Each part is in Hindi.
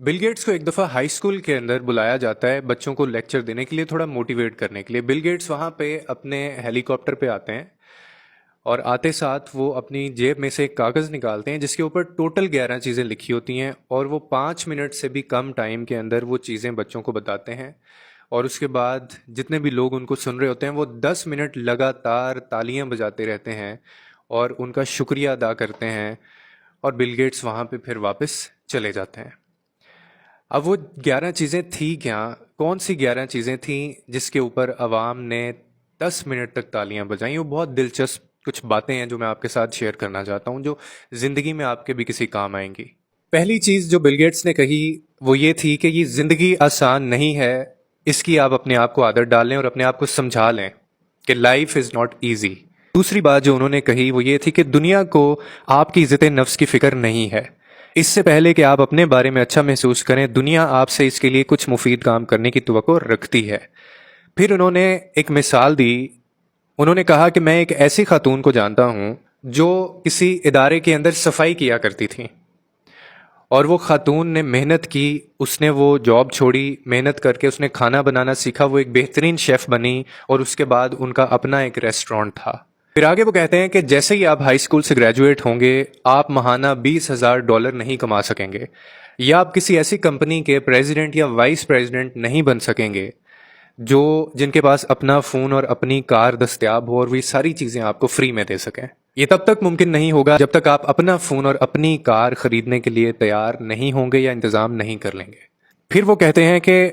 बिल गेट्स को एक दफ़ा हाई स्कूल के अंदर बुलाया जाता है बच्चों को लेक्चर देने के लिए, थोड़ा मोटिवेट करने के लिए। बिल गेट्स वहाँ पे अपने हेलीकॉप्टर पे आते हैं और आते साथ वो अपनी जेब में से एक कागज़ निकालते हैं जिसके ऊपर टोटल 11 चीज़ें लिखी होती हैं और वो 5 मिनट से भी कम टाइम के अंदर वो चीज़ें बच्चों को बताते हैं। और उसके बाद जितने भी लोग उनको सुन रहे होते हैं वो 10 मिनट लगातार तालियां बजाते रहते हैं और उनका शुक्रिया अदा करते हैं। और बिल गेट्स वहाँ पे फिर वापस चले जाते हैं। अब वो 11 चीज़ें थी क्या? कौन सी 11 चीज़ें थी जिसके ऊपर अवाम ने 10 मिनट तक तालियां बजाई? वो बहुत दिलचस्प कुछ बातें हैं जो मैं आपके साथ शेयर करना चाहता हूँ, जो ज़िंदगी में आपके भी किसी काम आएंगी। पहली चीज़ जो बिल गेट्स ने कही वो ये थी कि ये ज़िंदगी आसान नहीं है, इसकी आप अपने आप को आदत डालें और अपने आप को समझा लें कि लाइफ इज़ नॉट ईजी। दूसरी बात जो उन्होंने कही वो ये थी कि दुनिया को आपकी इज़्ज़त नफ्स की फ़िक्र नहीं है। इससे पहले कि आप अपने बारे में अच्छा महसूस करें, दुनिया आपसे इसके लिए कुछ मुफीद काम करने की तवक्को रखती है। फिर उन्होंने एक मिसाल दी। उन्होंने कहा कि मैं एक ऐसी खातून को जानता हूँ जो किसी इदारे के अंदर सफाई किया करती थी और वो खातून ने मेहनत की, उसने वो जॉब छोड़ी, मेहनत करके उसने खाना बनाना सीखा, वो एक बेहतरीन शेफ़ बनी और उसके बाद उनका अपना एक रेस्टोरेंट था। फिर आगे वो कहते हैं कि जैसे ही आप हाई स्कूल से ग्रेजुएट होंगे आप महाना $20,000 नहीं कमा सकेंगे या आप किसी ऐसी कंपनी के प्रेसिडेंट या वाइस प्रेसिडेंट नहीं बन सकेंगे जो जिनके पास अपना फ़ोन और अपनी कार दस्तयाब हो और वो ये सारी चीज़ें आपको फ्री में दे सकें। ये तब तक मुमकिन नहीं होगा जब तक आप अपना फ़ोन और अपनी कार ख़रीदने के लिए तैयार नहीं होंगे या इंतज़ाम नहीं कर लेंगे। फिर वो कहते हैं कि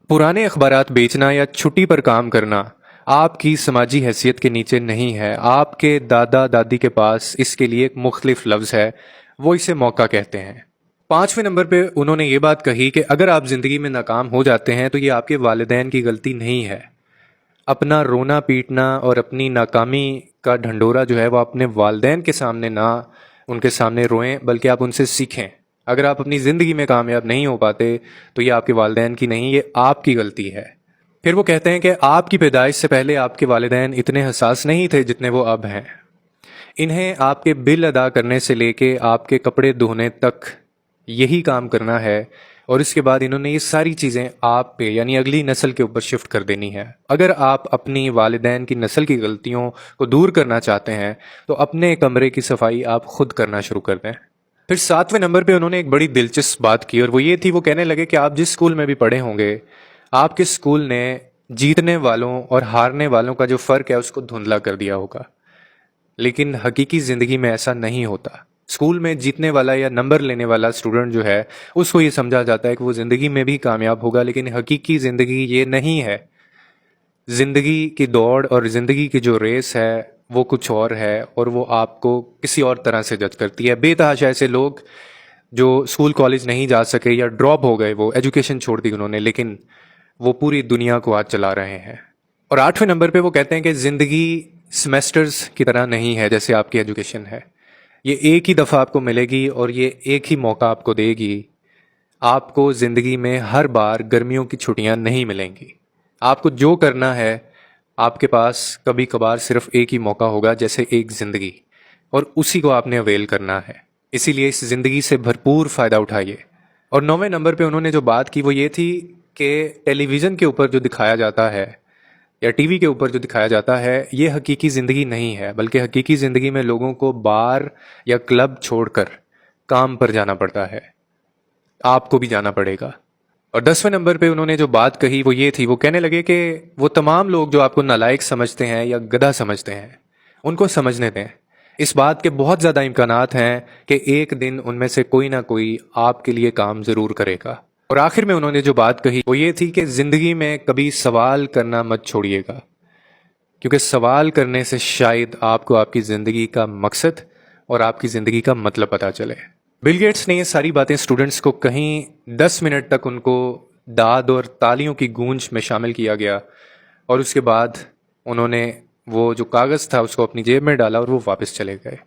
पुराने अखबारात बेचना या छुट्टी पर काम करना आपकी समाजी हैसियत के नीचे नहीं है। आपके दादा दादी के पास इसके लिए एक मुख्तलिफ लफ्ज़ है, वो इसे मौका कहते हैं। 5वें नंबर पे उन्होंने ये बात कही कि अगर आप ज़िंदगी में नाकाम हो जाते हैं तो ये आपके वालिदैन की गलती नहीं है। अपना रोना पीटना और अपनी नाकामी का ढंढोरा जो है वो अपने वालिदैन के सामने ना उनके सामने रोएं, बल्कि आप उनसे सीखें। अगर आप अपनी ज़िंदगी में कामयाब नहीं हो पाते तो ये आपके वालिदैन की नहीं, ये आपकी गलती है। फिर वो कहते हैं कि आपकी पैदाइश से पहले आपके वालिदैन इतने हसास नहीं थे जितने वो अब हैं। इन्हें आपके बिल अदा करने से लेके आपके कपड़े धोने तक यही काम करना है और इसके बाद इन्होंने ये सारी चीज़ें आप पे यानी अगली नस्ल के ऊपर शिफ्ट कर देनी है। अगर आप अपनी वालिदैन की नस्ल की गलतियों को दूर करना चाहते हैं तो अपने कमरे की सफाई आप खुद करना शुरू कर दें। फिर 7वें नंबर पे उन्होंने एक बड़ी दिलचस्प बात की और वो ये थी, वो कहने लगे कि आप जिस स्कूल में भी पढ़े होंगे आपके स्कूल ने जीतने वालों और हारने वालों का जो फ़र्क है उसको धुंधला कर दिया होगा, लेकिन हकीकी ज़िंदगी में ऐसा नहीं होता। स्कूल में जीतने वाला या नंबर लेने वाला स्टूडेंट जो है उसको ये समझा जाता है कि वो ज़िंदगी में भी कामयाब होगा, लेकिन हकीकी ज़िंदगी ये नहीं है। ज़िंदगी की दौड़ और ज़िंदगी की जो रेस है वो कुछ और है और वो आपको किसी और तरह से जज करती है। बेतहाशा ऐसे लोग जो स्कूल कॉलेज नहीं जा सके या ड्रॉप हो गए, वो एजुकेशन छोड़ दी उन्होंने, लेकिन वो पूरी दुनिया को आज चला रहे हैं। और 8वें नंबर पे वो कहते हैं कि ज़िंदगी सेमेस्टर्स की तरह नहीं है जैसे आपकी एजुकेशन है। ये एक ही दफ़ा आपको मिलेगी और ये एक ही मौका आपको देगी। आपको ज़िंदगी में हर बार गर्मियों की छुट्टियां नहीं मिलेंगी। आपको जो करना है, आपके पास कभी कभार सिर्फ एक ही मौका होगा जैसे एक ज़िंदगी, और उसी को आपने अवेल करना है। इसीलिए इस ज़िंदगी से भरपूर फ़ायदा उठाइए। और 9वें नंबर पे उन्होंने जो बात की वो ये थी कि टेलीविज़न के ऊपर जो दिखाया जाता है या टीवी के ऊपर जो दिखाया जाता है ये हकीकी ज़िंदगी नहीं है, बल्कि हकीकी ज़िंदगी में लोगों को बार या क्लब छोड़कर काम पर जाना पड़ता है। आपको भी जाना पड़ेगा। और 10वें नंबर पे उन्होंने जो बात कही वो ये थी, वो कहने लगे कि वो तमाम लोग जो आपको नालायक समझते हैं या गधा समझते हैं उनको समझने दें। इस बात के बहुत ज़्यादा इम्कानात हैं कि एक दिन उनमें से कोई ना कोई आपके लिए काम ज़रूर करेगा। और आखिर में उन्होंने जो बात कही वो ये थी कि ज़िंदगी में कभी सवाल करना मत छोड़िएगा, क्योंकि सवाल करने से शायद आपको आपकी ज़िंदगी का मकसद और आपकी ज़िंदगी का मतलब पता चले। बिल गेट्स ने ये सारी बातें स्टूडेंट्स को कहीं 10 मिनट तक उनको दाद और तालियों की गूंज में शामिल किया गया और उसके बाद उन्होंने वो जो कागज़ था उसको अपनी जेब में डाला और वो वापस चले गए।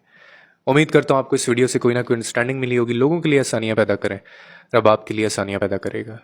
उम्मीद करता हूँ आपको इस वीडियो से कोई ना कोई अंडरस्टैंडिंग मिली होगी। लोगों के लिए आसानियाँ पैदा करें, रब आपके लिए आसानियाँ पैदा करेगा।